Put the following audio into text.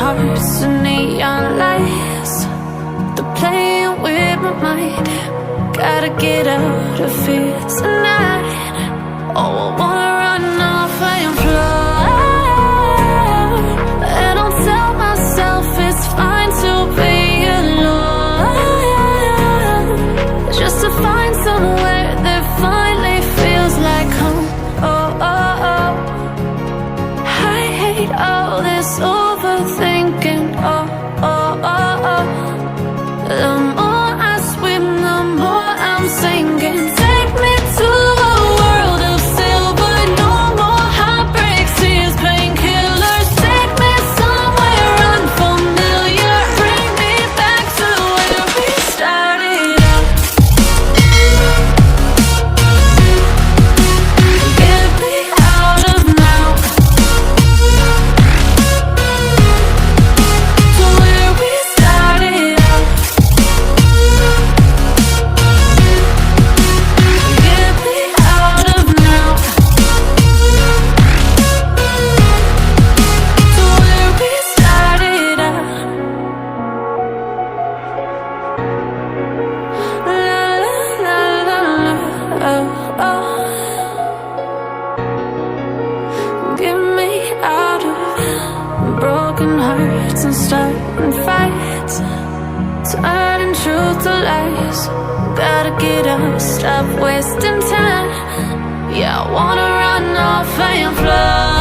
hearts and neon lights. They're playing with my mind. Gotta get out of here tonight. Oh, I wanna run off and fly. And I'll tell myself it's fine to be alone, just to find somewhere that finally feels like home. Oh, oh, oh. I hate all this overthinking. Oh, oh, oh, oh. The more I swim, the more I'm sinking. Take me to a world of silver. No more heartbreaks, tears, painkillers. Take me somewhere unfamiliar. Bring me back to where we started out. Get me out of now, to where we started out. Get me out of now, to where we started out. La la la la la, oh, oh. Get me out of broken hearts and starting fights, turning truth to lies. Gotta get up, stop wasting time. Yeah, I wanna run off and fly.